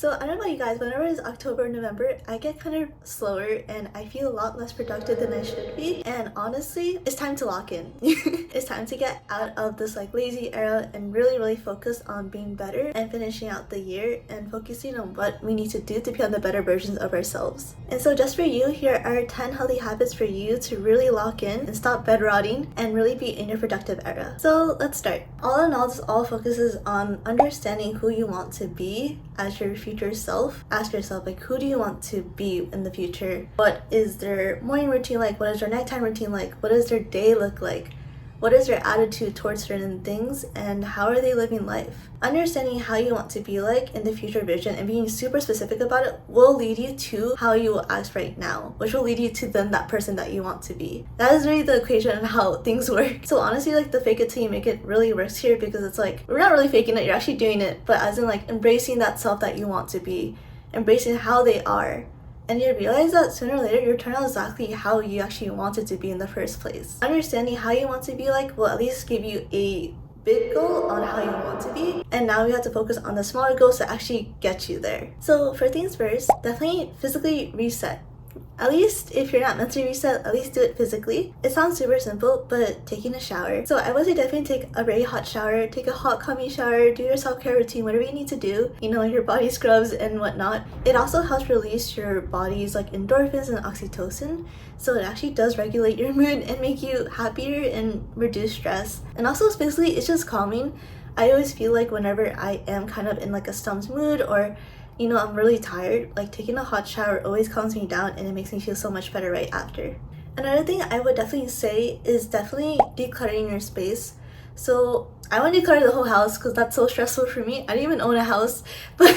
So I don't know about you guys, whenever it's October, November, I get kind of slower and I feel a lot less productive than I should be. And honestly, it's time to lock in. It's time to get out of this like lazy era and really focus on being better and finishing out the year and focusing on what we need to do to become the better versions of ourselves. And so just for you, here are 10 healthy habits for you to really lock in and stop bed rotting and really be in your productive era. So let's start. All in all, this all focuses on understanding who you want to be as your future self. Ask yourself, like, who do you want to be in the future? What is their morning routine like? What is their nighttime routine like? What does their day look like? What is your attitude towards certain things, and how are they living life? Understanding how you want to be like in the future vision and being super specific about it will lead you to how you will act right now, which will lead you to then that person that you want to be. That is really the equation of how things work. So honestly, like, the fake it till you make it really works here, because it's like, we're not really faking it, you're actually doing it, but as in like embracing that self that you want to be, embracing how they are. And you realize that sooner or later, you'll turn out exactly how you actually wanted to be in the first place. Understanding how you want to be like will at least give you a big goal on how you want to be. And now you have to focus on the smaller goals to actually get you there. So for things first, definitely physically reset. At least if you're not mentally reset, at least do it physically. It sounds super simple, but taking a shower. So I would say definitely take a very hot shower, take a hot calming shower, do your self-care routine, whatever you need to do, you know, your body scrubs and whatnot. It also helps release your body's like endorphins and oxytocin. So it actually does regulate your mood and make you happier and reduce stress. And also basically it's just calming. I always feel like whenever I am kind of in like a stumped mood, or you know, I'm really tired, like taking a hot shower always calms me down and it makes me feel so much better right after. Another thing I would definitely say is definitely decluttering your space. So I want to declutter the whole house because that's so stressful for me. I don't even own a house, but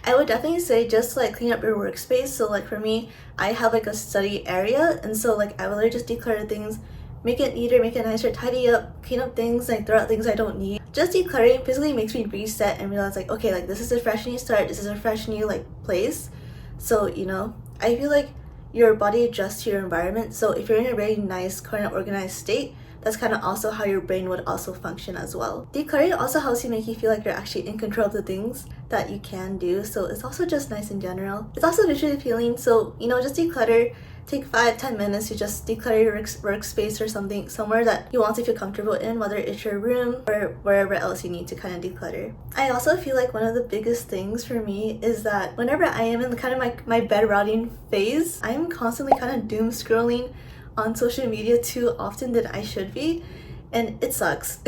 I would definitely say just like clean up your workspace. So like for me, I have like a study area, and so like I would literally just declutter things, make it neater, make it nicer, tidy up, clean up things, like throw out things I don't need. Just decluttering basically makes me reset and realize like, okay, like this is a fresh new start, this is a fresh new like place. So, you know, I feel like your body adjusts to your environment. So if you're in a very nice, kind of organized state, that's kind of also how your brain would also function as well. Decluttering also helps you make you feel like you're actually in control of the things that you can do. So it's also just nice in general. It's also visually appealing. So, you know, just declutter. Take 5-10 minutes to just declutter your workspace or something, somewhere that you want to feel comfortable in, whether it's your room or wherever else you need to kind of declutter. I also feel like one of the biggest things for me is that whenever I am in kind of my bed rotting phase, I'm constantly kind of doom scrolling on social media too often than I should be, and it sucks.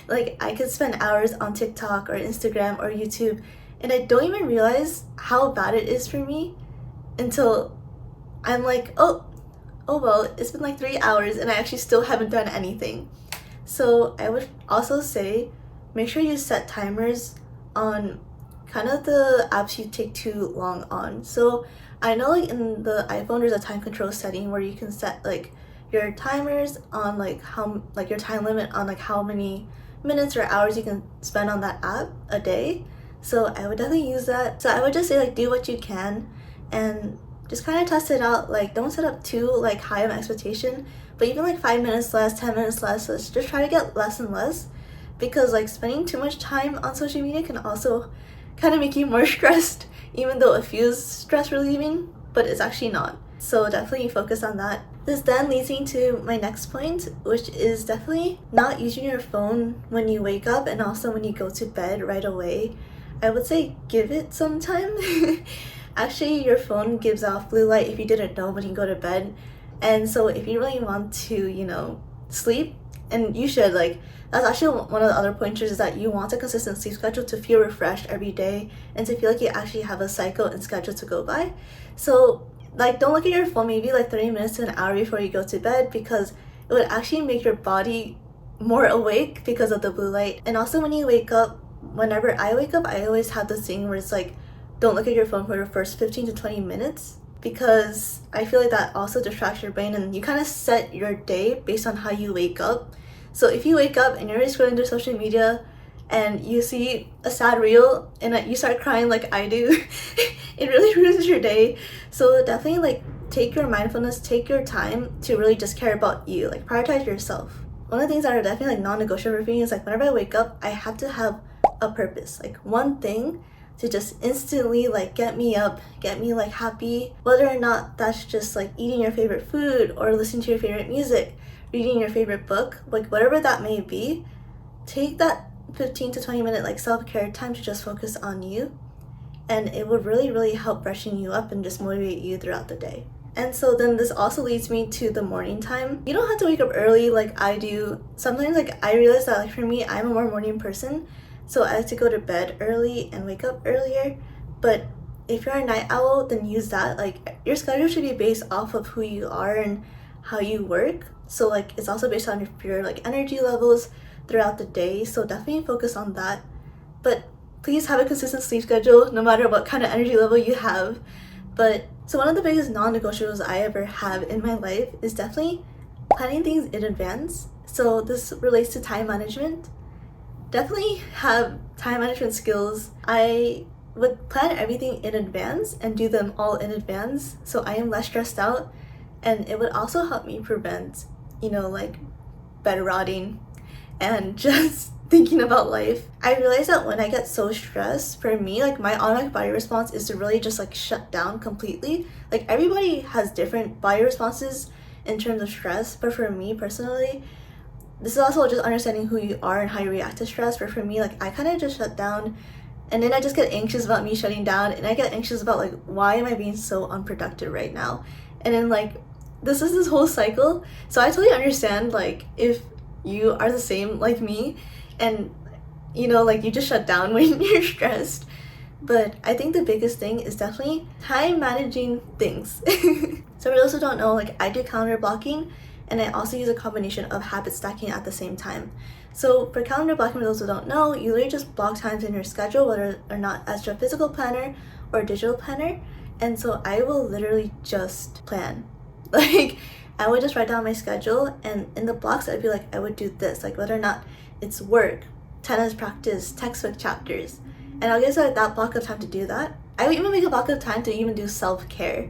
Like, I could spend hours on TikTok or Instagram or YouTube and I don't even realize how bad it is for me until I'm like, oh well, it's been like 3 hours and I actually still haven't done anything. So I would also say, make sure you set timers on kind of the apps you take too long on. So I know like in the iPhone there's a time control setting where you can set like your timers on like how, like your time limit on like how many minutes or hours you can spend on that app a day. So I would definitely use that. So I would just say, like, do what you can and just kind of test it out. Like, don't set up too like high of an expectation, but even like 5 minutes less, 10 minutes less, just try to get less and less, because like spending too much time on social media can also kind of make you more stressed, even though it feels stress relieving, but it's actually not. So definitely focus on that. This then leads me to my next point, which is definitely not using your phone when you wake up and also when you go to bed right away. I would say give it some time. Actually, your phone gives off blue light if you didn't know when you go to bed. And so if you really want to, you know, sleep, and you should, like, that's actually one of the other pointers, is that you want a consistent sleep schedule to feel refreshed every day and to feel like you actually have a cycle and schedule to go by. So like, don't look at your phone maybe like 30 minutes to an hour before you go to bed, because it would actually make your body more awake because of the blue light. And also when you wake up, whenever I wake up, I always have this thing where it's like, don't look at your phone for the first 15 to 20 minutes, because I feel like that also distracts your brain and you kind of set your day based on how you wake up. So if you wake up and you're already scrolling through social media and you see a sad reel and you start crying like I do, it really ruins your day. So definitely, like, take your mindfulness, take your time to really just care about you, like prioritize yourself. One of the things that are definitely like non-negotiable for me is like, whenever I wake up, I have to have a purpose, like one thing to just instantly like get me up, get me like happy, whether or not that's just like eating your favorite food or listening to your favorite music, reading your favorite book, like whatever that may be. Take that 15 to 20 minute like self-care time to just focus on you, and it would really help freshen you up and just motivate you throughout the day. And so then this also leads me to the morning time. You don't have to wake up early like I do. Sometimes like I realize that like for me, I'm a more morning person, so I like to go to bed early and wake up earlier. But if you're a night owl, then use that. Like your schedule should be based off of who you are and how you work. So like it's also based on your like energy levels throughout the day. So definitely focus on that. But please have a consistent sleep schedule no matter what kind of energy level you have. But so one of the biggest non-negotiables I ever have in my life is definitely planning things in advance. So this relates to time management. Definitely have time management skills. I would plan everything in advance and do them all in advance, so I am less stressed out, and it would also help me prevent, like bed rotting and just thinking about life. I realized that when I get so stressed, for me, like my automatic body response is to really just like shut down completely. Like everybody has different body responses in terms of stress, but for me personally, this is also just understanding who you are and how you react to stress. But for me, like I kind of just shut down, and then I just get anxious about me shutting down, and I get anxious about like, why am I being so unproductive right now? And then like this is this whole cycle. So I totally understand like if you are the same like me, and like you just shut down when you're stressed. But I think the biggest thing is definitely time managing things. So for those who don't know, like I do calendar blocking, and I also use a combination of habit stacking at the same time. So for calendar blocking, for those who don't know, you literally just block times in your schedule, whether or not as your physical planner or digital planner. And so I will literally just plan. Like I would just write down my schedule, and in the blocks I'd be like, I would do this, like whether or not it's work, tennis practice, textbook chapters, and I'll get like that block of time to do that. I would even make a block of time to even do self-care,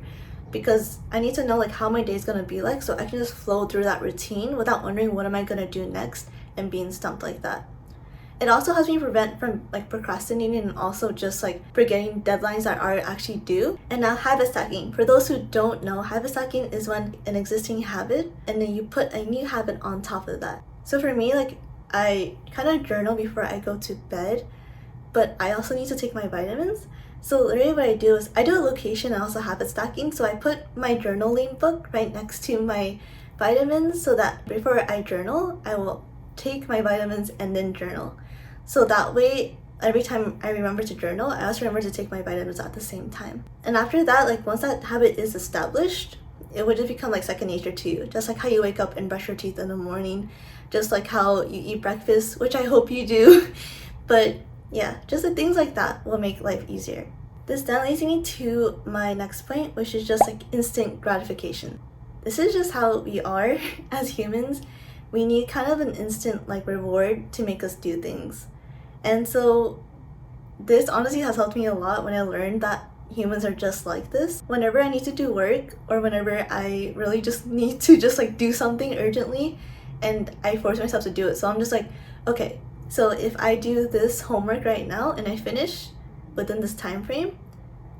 because I need to know like how my day is gonna be like, so I can just flow through that routine without wondering what am I gonna do next and being stumped like that. It also helps me prevent from like procrastinating and also just like forgetting deadlines that are actually due. And now habit stacking. For those who don't know, habit stacking is when an existing habit and then you put a new habit on top of that. So for me, like I kind of journal before I go to bed, but I also need to take my vitamins. So literally what I do is I do a location and also habit stacking. So I put my journaling book right next to my vitamins, so that before I journal, I will take my vitamins and then journal. So that way, every time I remember to journal, I also remember to take my vitamins at the same time. And after that, like once that habit is established, it would just become like second nature to you. Just like how you wake up and brush your teeth in the morning, just like how you eat breakfast, which I hope you do. But yeah, just the things like that will make life easier. This then leads me to my next point, which is just like instant gratification. This is just how we are as humans. We need kind of an instant like reward to make us do things. And so this honestly has helped me a lot when I learned that humans are just like this. Whenever I need to do work, or whenever I really just need to just like do something urgently, and I force myself to do it. So I'm just like, okay, so if I do this homework right now and I finish within this time frame,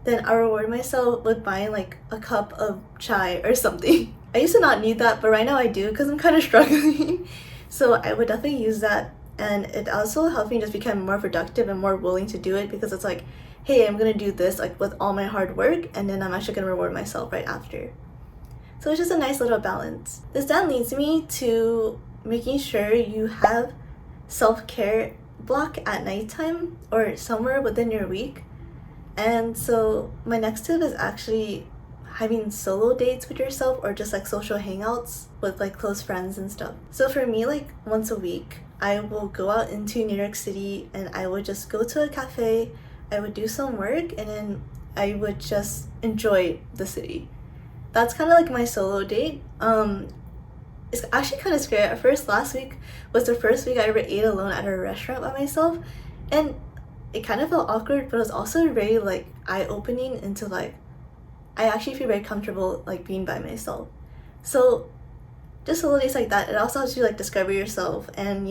then I'll reward myself with buying like a cup of chai or something. I used to not need that, but right now I do because I'm kind of struggling. So I would definitely use that, and it also helped me just become more productive and more willing to do it, because it's like, hey, I'm gonna do this like with all my hard work, and then I'm actually gonna reward myself right after. So it's just a nice little balance. This then leads me to making sure you have self-care block at nighttime or somewhere within your week. And so my next tip is actually having solo dates with yourself, or just like social hangouts with like close friends and stuff. So for me, like once a week, I will go out into New York City and I would just go to a cafe, I would do some work, and then I would just enjoy the city. That's kind of like my solo date. It's actually kind of scary. At first, last week was the first week I ever ate alone at a restaurant by myself, and it kind of felt awkward, but it was also very like eye-opening into like, I actually feel very comfortable like being by myself. So just solo days like that, it also helps you like discover yourself and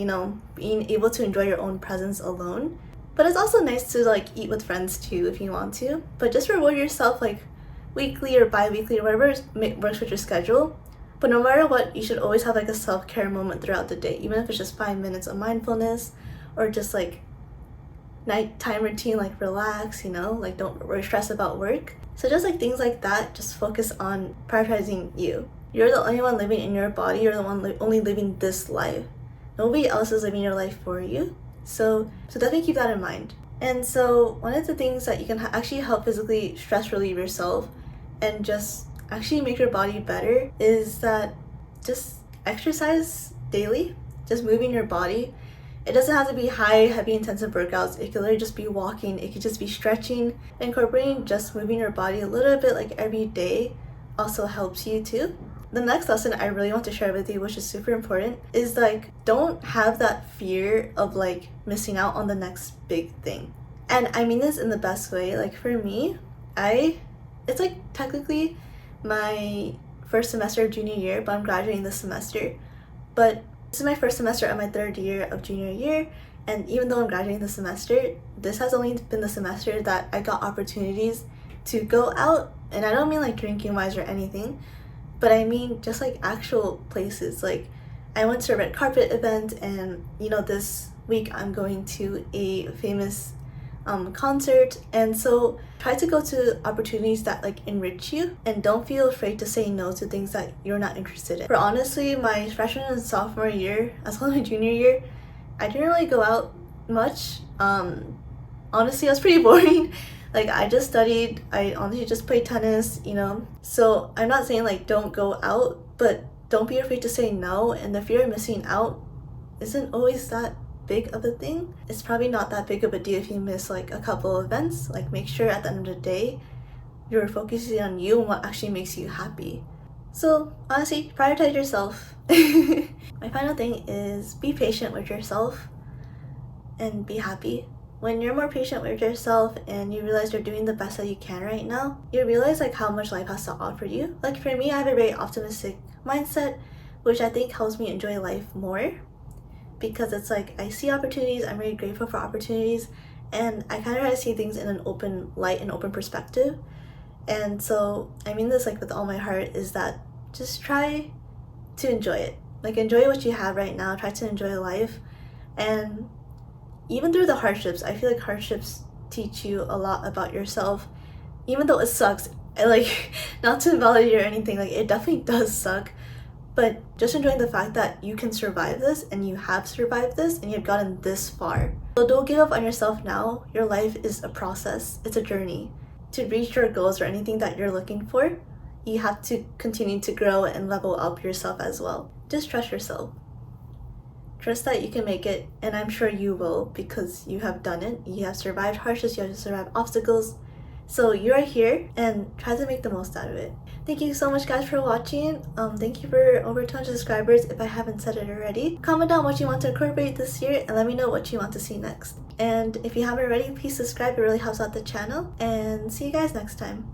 being able to enjoy your own presence alone. But it's also nice to like eat with friends too if you want to. But just reward yourself like weekly or bi-weekly or whatever works with your schedule. But no matter what, you should always have like a self-care moment throughout the day, even if it's just 5 minutes of mindfulness or just like nighttime routine, like relax, you know, like don't worry, stress about work. So just like things like that, just focus on prioritizing you. You're the only one living in your body. You're the one only living this life. Nobody else is living your life for you. So definitely keep that in mind. And so one of the things that you can actually help physically stress relieve yourself and just actually make your body better is that just exercise daily, just moving your body. It doesn't have to be high, heavy, intensive workouts. It could literally just be walking. It could just be stretching. Incorporating just moving your body a little bit like every day also helps you too. The next lesson I really want to share with you, which is super important, is like don't have that fear of like missing out on the next big thing. And I mean this in the best way. Like for me, it's like technically my first semester of junior year, but I'm graduating this semester. But this is my first semester of my 3rd year of junior year, and even though I'm graduating this semester, this has only been the semester that I got opportunities to go out. And I don't mean like drinking wise or anything, but I mean just like actual places. Like I went to a red carpet event, and you know, this week I'm going to a famous concert. And so try to go to opportunities that like enrich you, and don't feel afraid to say no to things that you're not interested in. For honestly, my freshman and sophomore year, as well as my junior year, I didn't really go out much. Honestly, I was pretty boring. Like I just studied, I honestly just played tennis, you know. So I'm not saying like don't go out, but don't be afraid to say no. And the fear of missing out isn't always that big of a thing. It's probably not that big of a deal if you miss like a couple of events. Like make sure at the end of the day you're focusing on you and what actually makes you happy. So honestly, prioritize yourself. My final thing is be patient with yourself and be happy. When you're more patient with yourself and you realize you're doing the best that you can right now, you realize like how much life has to offer you. Like for me, I have a very optimistic mindset, which I think helps me enjoy life more, because it's like I see opportunities, I'm really grateful for opportunities, and I kind of try to see things in an open light and open perspective. And so I mean this like with all my heart, is that just try to enjoy it. Like enjoy what you have right now, try to enjoy life. And even through the hardships, I feel like hardships teach you a lot about yourself. Even though it sucks, and like not to invalidate or anything, like it definitely does suck, but just enjoying the fact that you can survive this, and you have survived this, and you've gotten this far. So don't give up on yourself now. Your life is a process, it's a journey. To reach your goals or anything that you're looking for, you have to continue to grow and level up yourself as well. Just trust yourself. Trust that you can make it, and I'm sure you will, because you have done it. You have survived hardships, you have survived obstacles. So you are here, and try to make the most out of it. Thank you so much guys for watching. Thank you for over 200 subscribers if I haven't said it already. Comment down what you want to incorporate this year and let me know what you want to see next. And if you haven't already, please subscribe, it really helps out the channel. And see you guys next time.